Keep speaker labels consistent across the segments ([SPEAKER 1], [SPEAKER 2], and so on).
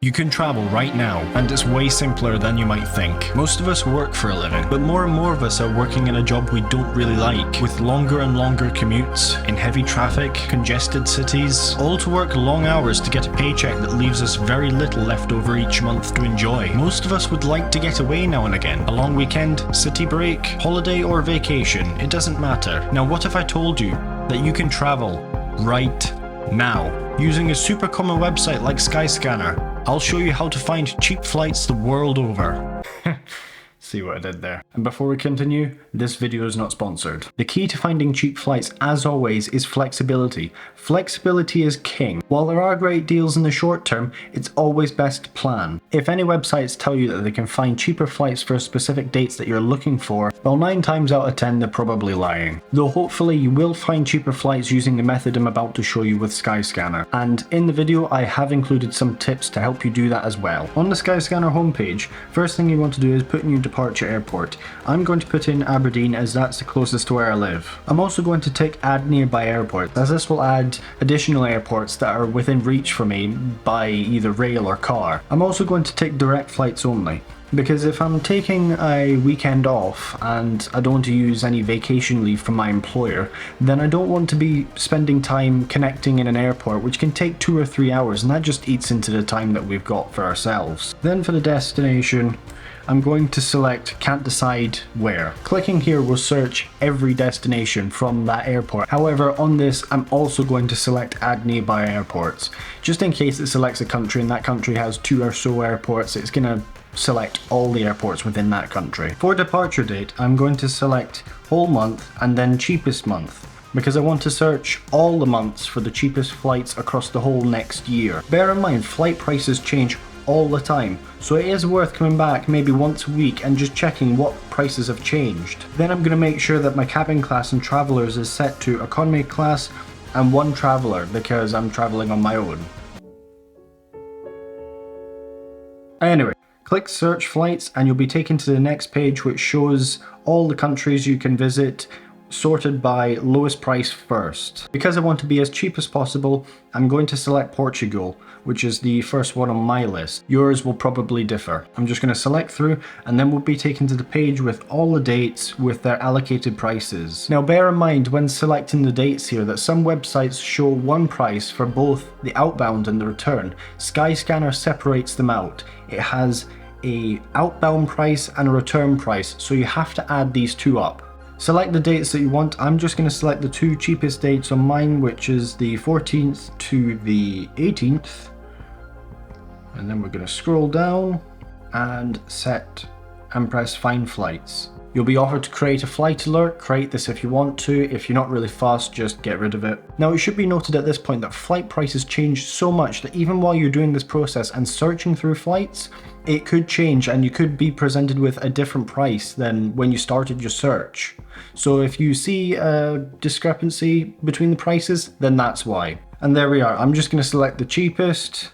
[SPEAKER 1] You can travel right now, and it's way simpler than you might think. Most of us work for a living, but more and more of us are working in a job we don't really like, with longer and longer commutes, in heavy traffic, congested cities, all to work long hours to get a paycheck that leaves us very little left over each month to enjoy. Most of us would like to get away now and again. A long weekend, city break, holiday or vacation, it doesn't matter. Now what if I told you that you can travel right now using a super common website like Skyscanner? I'll show you how to find cheap flights the world over. See what I did there. And before we continue, this video is not sponsored. The key to finding cheap flights, as always, is flexibility. Flexibility is king. While there are great deals in the short term, it's always best to plan. If any websites tell you that they can find cheaper flights for specific dates that you're looking for, well, 9 times out of 10 they're probably lying. Though hopefully you will find cheaper flights using the method I'm about to show you with Skyscanner. And in the video I have included some tips to help you do that as well. On the Skyscanner homepage, first thing you want to do is put in your departure airport. I'm going to put in Aberdeen as that's the closest to where I live. I'm also going to tick add nearby airport, as this will add additional airports that are within reach for me by either rail or car. I'm also going to tick direct flights only, because if I'm taking a weekend off and I don't want to use any vacation leave from my employer, then I don't want to be spending time connecting in an airport, which can take 2 or 3 hours, and that just eats into the time that we've got for ourselves. Then for the destination, I'm going to select can't decide where. Clicking here will search every destination from that airport. However, on this, I'm also going to select add nearby airports. Just in case it selects a country and that country has 2 or so airports, it's going to select all the airports within that country. For departure date, I'm going to select whole month and then cheapest month, because I want to search all the months for the cheapest flights across the whole next year. Bear in mind, flight prices change all the time, so it is worth coming back maybe once a week and just checking what prices have changed. Then I'm going to make sure that my cabin class and travelers is set to economy class and 1 traveler, because I'm traveling on my own. Anyway, click search flights and you'll be taken to the next page, which shows all the countries you can visit, sorted by lowest price first. Because I want to be as cheap as possible, I'm going to select Portugal, which is the first one on my list. Yours will probably differ. I'm just going to select through and then we'll be taken to the page with all the dates with their allocated prices. Now bear in mind when selecting the dates here that some websites show one price for both the outbound and the return. Skyscanner separates them out. It has a outbound price and a return price, so you have to add these 2 up. Select the dates that you want. I'm just going to select the 2 cheapest dates on mine, which is the 14th to the 18th. And then we're going to scroll down and set and press find flights. You'll be offered to create a flight alert. Create this if you want to. If you're not really fast, just get rid of it. Now it should be noted at this point that flight prices change so much that even while you're doing this process and searching through flights, it could change and you could be presented with a different price than when you started your search. So if you see a discrepancy between the prices, then that's why. And there we are. I'm just going to select the cheapest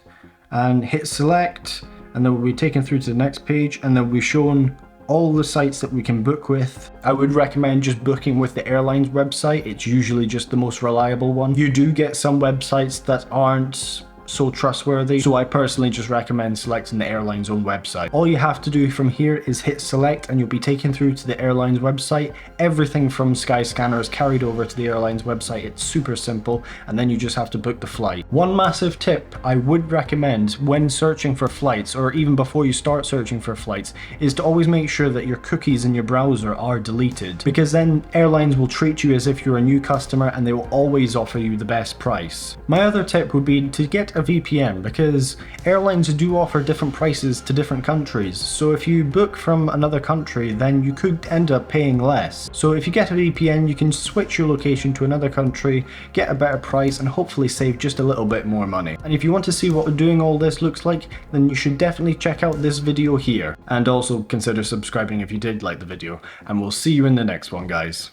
[SPEAKER 1] and hit select, and then we'll be taken through to the next page, and then we'll be shown all the sites that we can book with. I would recommend just booking with the airline's website. It's usually just the most reliable one. You do get some websites that aren't so trustworthy, so I personally just recommend selecting the airline's own website. All you have to do from here is hit select and you'll be taken through to the airline's website. Everything from Skyscanner is carried over to the airline's website. It's super simple, and then you just have to book the flight. One massive tip I would recommend when searching for flights, or even before you start searching for flights, is to always make sure that your cookies in your browser are deleted, because then airlines will treat you as if you're a new customer and they will always offer you the best price. My other tip would be to get a VPN, because airlines do offer different prices to different countries, so if you book from another country then you could end up paying less. So if you get a VPN, you can switch your location to another country, get a better price, and hopefully save just a little bit more money. And if you want to see what doing all this looks like, then you should definitely check out this video here, and also consider subscribing if you did like the video, and we'll see you in the next one, guys.